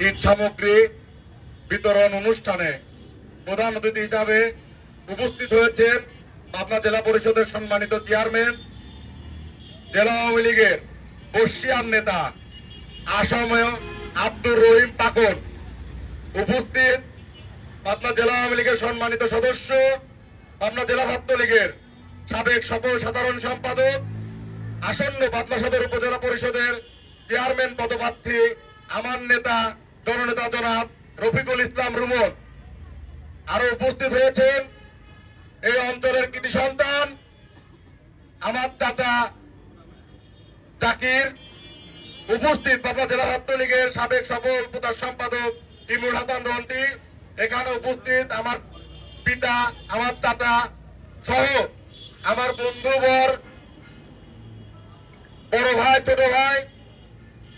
ঈদ সামগ্রী বিতরণ অনুষ্ঠানে প্রধান অতিথি হিসাবে উপস্থিত হয়েছেন পাবনা জেলা পরিষদের সম্মানিত চেয়ারম্যান, জেলা আওয়ামী লীগের বর্ষিয়ান নেতা আসামে আব্দুর রহিম পাকন, উপস্থিত পাবনা জেলা আওয়ামী লীগের সম্মানিত সদস্য, পাবনা জেলা ছাত্রলীগের সাবেক সফল সাধারণ সম্পাদক, আসন্ন পাবনা সদর উপজেলা পরিষদের চেয়ারম্যান পদপ্রার্থী আমার নেতা জননেতা জনাব রফিকুল ইসলাম রুমন। আরো উপস্থিত হয়েছেন এই অঞ্চলের কৃতি সন্তান আমার চাচা জাকির, উপস্থিত পাবনা জেলা ছাত্রলীগের সাবেক সফল প্রধান সম্পাদক ইমরুল হাসান রন্টি, এখানে উপস্থিত আমার পিতা, আমার চাচা সহ আমার বন্ধুবর, বড় ভাই, ছোট ভাই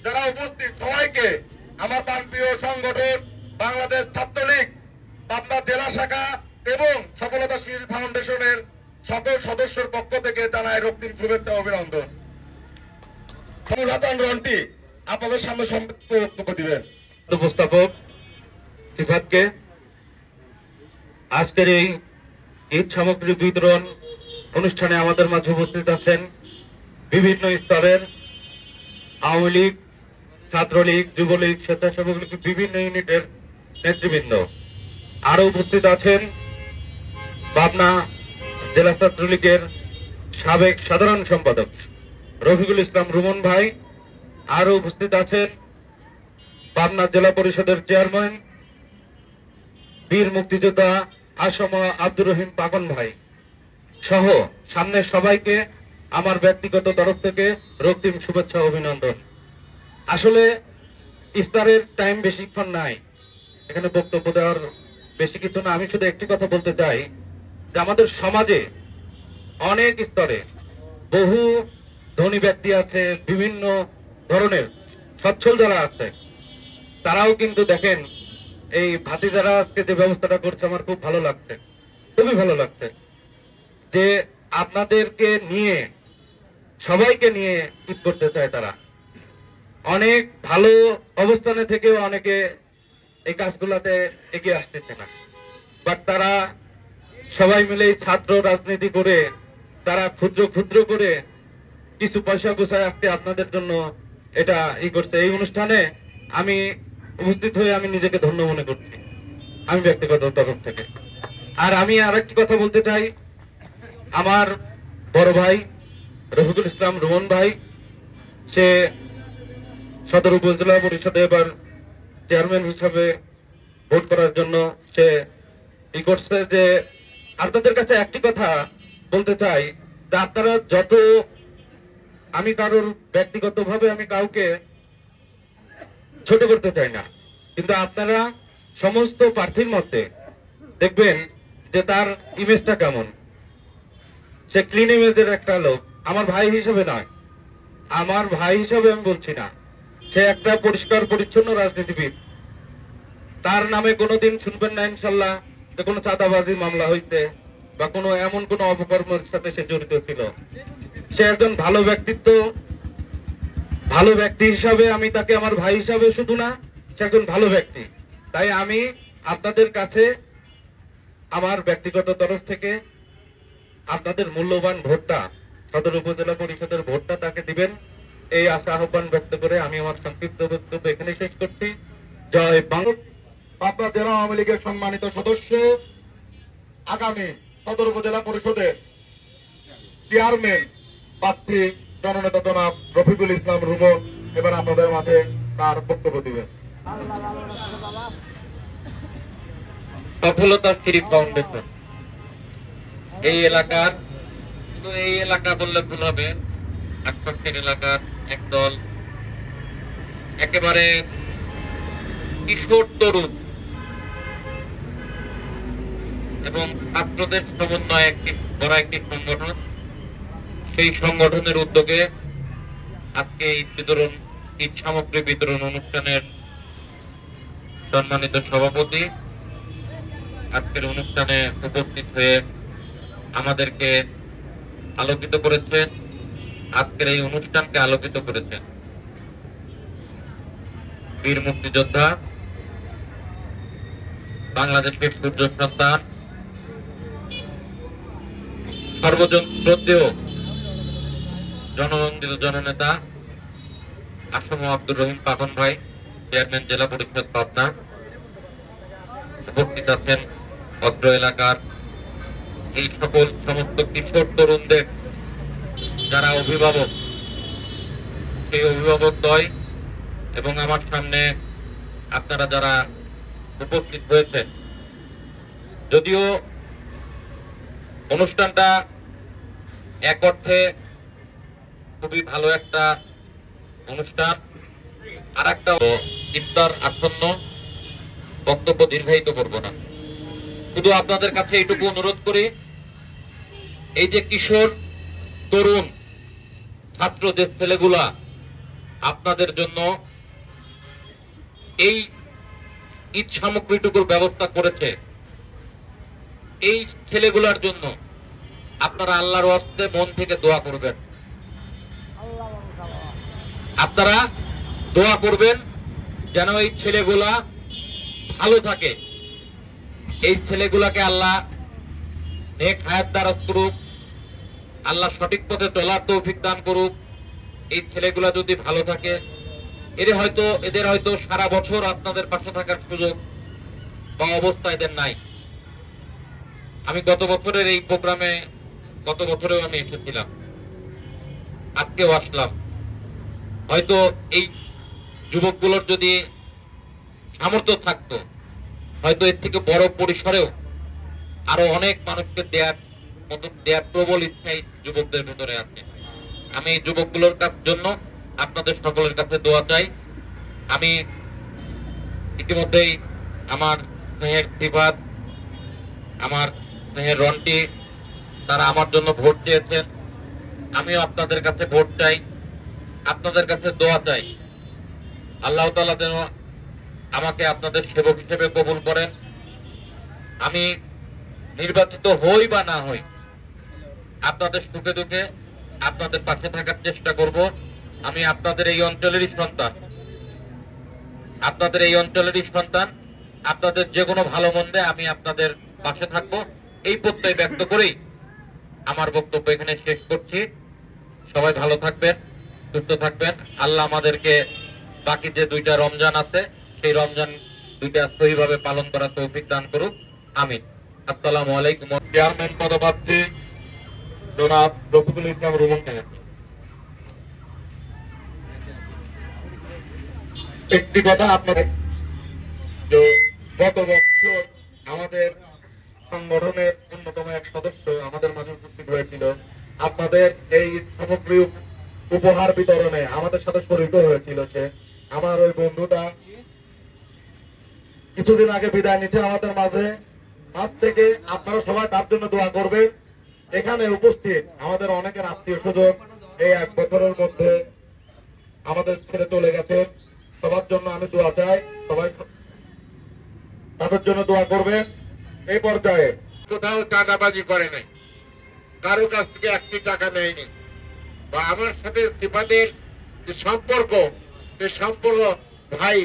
যারা উপস্থিত, সবাইকে আমার প্রাণপ্রিয় সংগঠন বাংলাদেশ ছাত্রলীগ পাবনা জেলা শাখা এবং সফলতা শিশু ফাউন্ডেশনের সকল সদস্যের পক্ষ থেকে জানাই রক্তিম শুভেচ্ছা অভিনন্দন। ইমরুল হাসান রন্টি আপনাদের সামনে বক্তব্য দিবেন। উপস্থাপক সিফাতকে আজকের এই ঈদ সামগ্রী বিতরণ অনুষ্ঠানে আমাদের মাঝে উপস্থিত আছেন বিভিন্ন স্তরের আওয়ামী লীগ, ছাত্রলীগ, যুবলীগ, স্বেচ্ছাসেবক লীগ বিভিন্ন ইউনিটের নেতৃবৃন্দ। আরো উপস্থিত আছেন পাবনা জেলা ছাত্রলীগের সাবেক সাধারণ সম্পাদক রফিকুল ইসলাম রুমন ভাই। আরো উপস্থিত আছেন পাবনা জেলা পরিষদের চেয়ারম্যান বীর মুক্তিযোদ্ধা আসম আব্দুর রহিম পাকন ভাই সহ সামনের সবাইকে আমার ব্যক্তিগত তরফ থেকে রক্তিম শুভেচ্ছা অভিনন্দন। আসলে ইফতারের টাইম বেশিক্ষণ নাই, এখানে বক্তব্য দেওয়ার বেশি কিছু না। আমি শুধু একটি কথা বলতে চাই যে আমাদের সমাজে অনেক স্তরে বহু ধনী ব্যক্তি আছে, বিভিন্ন ধরনের সচ্ছল যারা আছে, তারাও কিন্তু দেখেন এই ভাতিজারা আজকে যে ব্যবস্থাটা করছে আমার খুব ভালো লাগছে, খুবই ভালো লাগছে যে আপনাদেরকে নিয়ে, সবাইকে নিয়ে ঈদ করতে চায়। তারা অনেক ভালো অবস্থানে থেকেও অনেকে এই কাজগুলাতে এগিয়ে আসতেছে না, বাট তারা সবাই মিলে ছাত্র রাজনীতি করে তারা ক্ষুদ্র ক্ষুদ্র করে কিছু পয়সা গুছায় আজকে আপনাদের জন্য এটা করছে। এই অনুষ্ঠানে আমি উপস্থিত হয়ে আমি নিজেকে ধন্য মনে করছি, আমি ব্যক্তিগত তরফ থেকে। আর আমি আরেকটি কথা বলতে চাই, আমার বড় ভাই রফিকুল ইসলাম রুমন ভাই, সে সদর উপজেলা পরিষদে এবার চেয়ারম্যান হিসাবে ভোট করার জন্য সে করছে। যে আপনাদের কাছে একটি কথা বলতে চাই যে আপনারা যত, আমি কারোর ব্যক্তিগতভাবে আমি কাউকে ছোট করতে চাই না, কিন্তু আপনারা সমস্ত প্রার্থীর মধ্যে দেখবেন যে তার ইমেজটা কেমন। সে ক্লিন ইমেজের একটা লোক, আমার ভাই হিসেবে নয়, আমার ভাই হিসেবে আমি বলছি না, সে একটা পরিষ্কার পরিচ্ছন্ন রাজনীতিবিদ। তার নামে কোনোদিন শুনবেন না ইনশাল্লাহ যে কোনো চাঁদাবাজি মামলা হইতে বা কোনো এমন কোনো অপকর্মের সাথে সে জড়িত ছিল। সে একজন ভালো ব্যক্তিত্ব, ভালো ব্যক্তি হিসাবে আমি তাকে আমার ভাই হিসাবে শুধু না, সে একজন ভালো ব্যক্তি। তাই আমি আপনাদের কাছে আমার ব্যক্তিগত তরফ থেকে আপনাদের মূল্যবান ভোটটা, সদর উপজেলা পরিষদের ভোটটা তাকে দিবেন, এই আশা আহ্বান ব্যক্ত করে আমি আমার সংক্ষিপ্ত বক্তব্য এখানে শেষ করছি। জয় বাংলা। পাবনা জেলা আওয়ামী লীগের সম্মানিত সদস্য, আগামী সদর উপজেলা পরিষদের চেয়ারম্যান প্রার্থী জননেতা জনাব রফিকুল ইসলাম রুমন এবার আপনাদের মাঝে তার বক্তব্য দিবেন। সফলতা শ্রী ফাউন্ডেশন এই এলাকার, এই এলাকা বললে ভুল হবে, আশপাশের এলাকার একদল একেবারে কিশোর তরুণ এবং ছাত্রদের সমন্বয়ে একটি বড় একটি সংগঠন, সেই সংগঠনের উদ্যোগে আজকে ঈদ সামগ্রী বিতরণ অনুষ্ঠানের সম্মানিত সভাপতি আজকের অনুষ্ঠানে উপস্থিত হয়ে আমাদেরকে আলোকিত করেছেন, আজকের এই অনুষ্ঠানকে আলোকিত করেছেন বীর মুক্তিযোদ্ধা বাংলাদেশের সূর্য সন্তান, সর্বজন শ্রদ্ধেয় জননন্দিত জননেতা আসম আব্দুর রহিম পাপন ভাই, চেয়ারম্যান জেলা পরিষদ পাবনা। উপস্থিত আছেন অত্র এলাকার এই সকল সমস্ত কিশোর তরুণদের যারা অভিভাবক, সেই অভিভাবকদ্বয় এবং আমার সামনে আপনারা যারা উপস্থিত হয়েছেন। যদিও অনুষ্ঠানটা এক অর্থে খুবই ভালো একটা অনুষ্ঠান, আর একটা ইফতার আসন্ন, বক্তব্য দীর্ঘায়িত করব না, শুধু আপনাদের কাছে এইটুকু অনুরোধ করি, এই যে কিশোর তরুণ ছাত্র যে ছেলেগুলা আপনাদের জন্য এই ঈদ সামগ্রীটুকুর ব্যবস্থা করেছে, এই ছেলেগুলার জন্য আপনারা আল্লাহর ওয়াস্তে মন থেকে দোয়া করবেন। আপনারা দোয়া করবেন যেন এই ছেলেগুলা ভালো থাকে, এই ছেলেগুলাকে আল্লাহ নেক হায়াত দারাজ করুক, আল্লাহ সঠিক পথে চলার তৌফিক দান করুক। এই ছেলেগুলা যদি ভালো থাকে, এদের হয়তো সারা বছর আপনাদের পাশে থাকার সুযোগ বা অবস্থা এদের নাই। আমি গত বছরের এই প্রোগ্রামে, গত বছরেও আমি এসেছিলাম, আজকেও আসলাম। হয়তো এই যুবকগুলোর যদি সামর্থ্য থাকতো, হয়তো এর থেকে বড় পরিসরেও আরো অনেক মানুষকে দেওয়ার মতো দেওয়ার প্রবল ইচ্ছাই যুবকদের ভেতরে আছে। আমি এই যুবকগুলোর জন্য আপনাদের সকলের কাছে দোয়া চাই। আমি ইতিমধ্যেই আমার স্নেহের সিফাত, আমার স্নেহের রন্টি, তারা আমার জন্য ভোট চেয়েছেন। আমিও আপনাদের কাছে ভোট চাই, আপনাদের কাছে দোয়া চাই। আল্লাহ তাআলা যেন আমাকে আপনাদের সেবক হিসেবে কবুল করেন। আমি নির্বাচিত হই বা না হই, আপনাদের সুখে দুঃখে আপনাদের পাশে থাকার চেষ্টা করব। আমি আপনাদের এই অঞ্চলেরই সন্তান, আপনাদের যে কোনো ভালো মন্দে আমি আপনাদের পাশে থাকবো, এই প্রত্যয় ব্যক্ত করেই আমার বক্তব্য এখানে শেষ করছি। সবাই ভালো থাকবেন, সুস্থ থাকবেন। আল্লাহ আমাদেরকে বাকি যে 2টা রমজান আছে, সেই রমজান 2টা সহিভাবে পালন করার তৌফিক দান করুক। আমিন। আসসালামু আলাইকুম। চেয়ারম্যান পদপ্রার্থী জনাব রফিকুল ইসলাম রুমন সাহেব। একটি কথা আপনাদের, গত বছর আমাদের সংগঠনের অন্যতম এক সদস্য আমাদের মাঝে উপস্থিত হয়েছিল। আপনাদের এই সামগ্রী উপহার বিতরণে আমাদের সাথে শরীক হয়েছিল। সে আমার ওই বন্ধুটা কিছুদিন আগে বিদায় নিচ্ছে আমাদের মাঝে। আজ থেকে আপনারা সবাই তার জন্য দোয়া করবেন। এখানে উপস্থিত আমাদের অনেকের আত্মীয় স্বজন এই 1 বছরের মধ্যে আমাদের ছেড়ে চলে গেছে। সবার জন্য আমি দোয়া চাই, সবাই তাদের জন্য দোয়া করবেন। এই পর্যায়ে কোথাও চাঁদাবাজি করে নাই, কারো কাছ থেকে 1টি টাকা নেয়নি, বা আমার সাথে সিফাতের যে সম্পর্ক, সে সম্পর্ক ভাই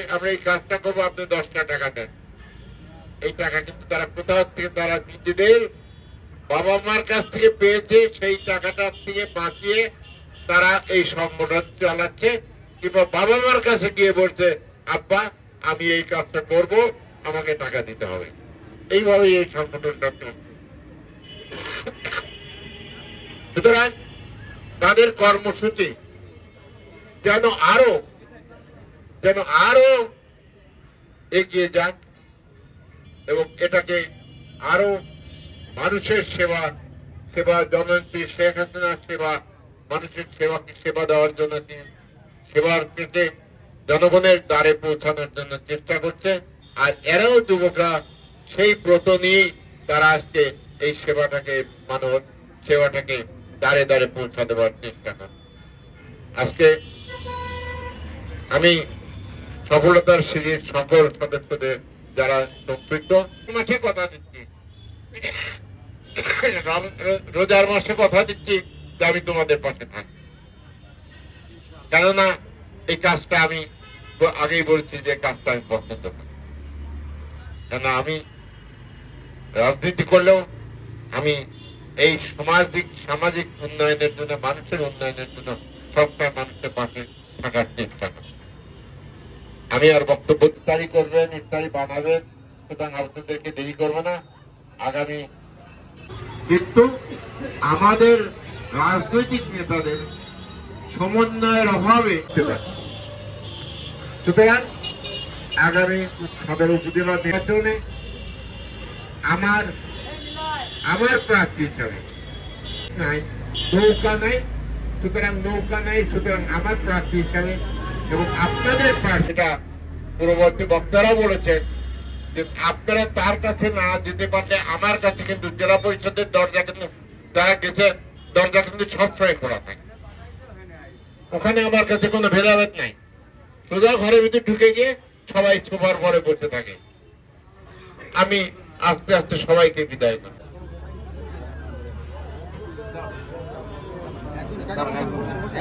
আমরা এই কাজটা করবো, আপনি 10টা টাকা দেন। এই টাকা কিন্তু তারা কোথাও থেকে তারা নিজেদের বাবা মার কাছ থেকে পেয়েছে, সেই টাকাটা থেকে বাঁচিয়ে তারা এই সংগঠন চালাচ্ছে, কিংবা বাবা মার কাছে গিয়ে বলছে আব্বা আমি এই কাজটা করব, আমাকে টাকা দিতে হবে। এইভাবে এই সংগঠনটা চলছে। সুতরাং তাদের কর্মসূচি যেন আরো এগিয়ে যাক এবং এটাকে আরো মানুষের সেবা জননেত্রী শেখ হাসিনার সেবা, মানুষের সেবা দেওয়ার জন্য, সেবার থেকে জনগণের দ্বারে পৌঁছানোর জন্য চেষ্টা করছে। আর এরাও যুবকরা সেই ব্রত নিয়েই তারা আজকে এই সেবাটাকে দ্বারে দ্বারে পৌঁছা দেওয়ার চেষ্টা করে। আজকে আমি সফলতার সিঁড়ির সকল সদস্যদের যারা সম্পৃক্ত, মাসে কথা দিচ্ছি, রোজার মাসে কথা দিচ্ছি যে আমি তোমাদের পাশে থাকি। কেননা এই কাজটা আমি আগেই বলছি যে কাজটা আমি পছন্দ করি। কেন আমি রাজনীতি করলেও আমি এই সামাজিক উন্নয়নের জন্য, মানুষের উন্নয়নের জন্য সবসময় মানুষের পাশে থাকার চেষ্টা করি। আমি আর বক্তব্য ইফতারি করবেন, ইফতারি বানাবেন, সুতরাং আপনাদেরকে দেরি করবো না। আগামী কিন্তু আমাদের রাজনৈতিক নেতাদের সমন্বয়ের অভাবে, সুতরাং আগামী সদর উপজেলা নির্বাচনে আমার প্রার্থী হিসাবে নৌকা নাই, সুতরাং আমার প্রার্থী হিসাবে এবং আপনাদের প্রার্থীটা পূর্ববর্তী বক্তারা বলেছেন যে আপনারা তার কাছে না যেতে পারলে আমার কাছে কিন্তু জেলা পরিষদের দরজা কিন্তু যারা গেছে দরজা কিন্তু সবসময় খোলা থাকে, ওখানে আমার কাছে কোনো ভেদাভেদ নাই। সোজা ঘরের ভিতরে ঢুকে গিয়ে সবাই সোফার ঘরে বসে থাকে। আমি আস্তে আস্তে সবাইকে বিদায় করি।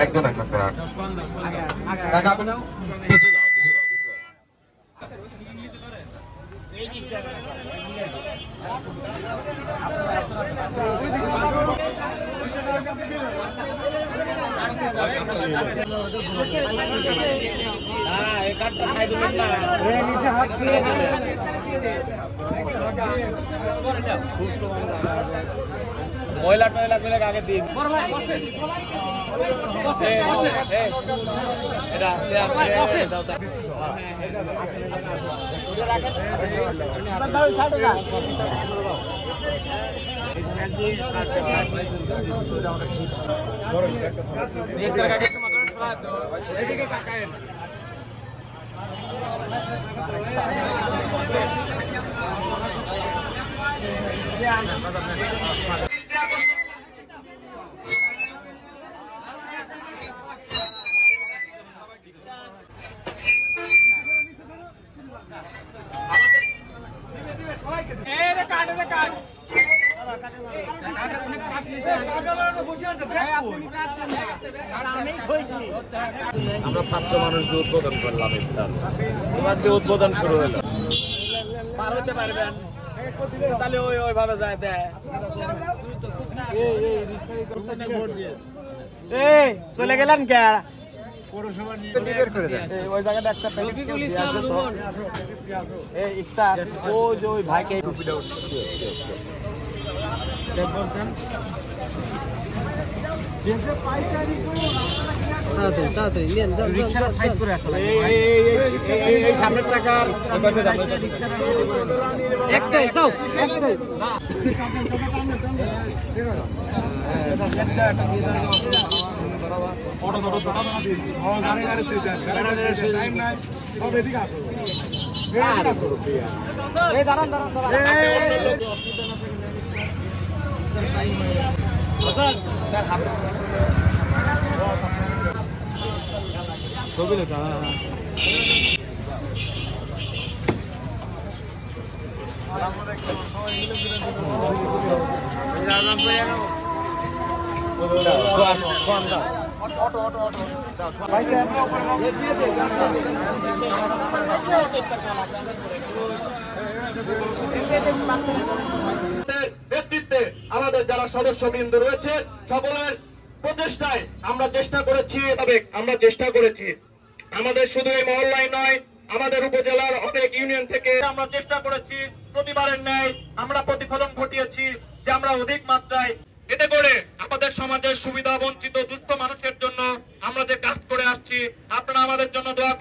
একজন ময়লা টয়লা করে আগে দিন আমরা ছাত্র মানুষ দিয়ে উদ্বোধন করলাম, তোমার দিয়ে উদ্বোধন শুরু হলো। পার হইতে পারবেন তাহলে ওইভাবে যায় দেয়। চলে গেলেন কে ওই জায়গাটা একটা ইফতার ওই ভাইকে সামনের টাকার একটাই দাও, একটাই ছবি লেখা নেতৃত্বে আমাদের যারা সদস্যবৃন্দ রয়েছে সকলের প্রচেষ্টায় আমরা চেষ্টা করেছি আমাদের শুধু এই মহল্লায় নয়, আমাদের উপজেলার অনেক ইউনিয়ন থেকে আমরা চেষ্টা করেছি প্রতিবারের ন্যায় আমরা প্রতিফলন ঘটিয়েছি যে আমরা অধিক মাত্রায় এতে করে আমাদের সমাজের সুবিধা বঞ্চিত দুস্থ মানুষের জন্য আমরা যে কাজ করে আসছি, আপনারা আমাদের জন্য দোয়া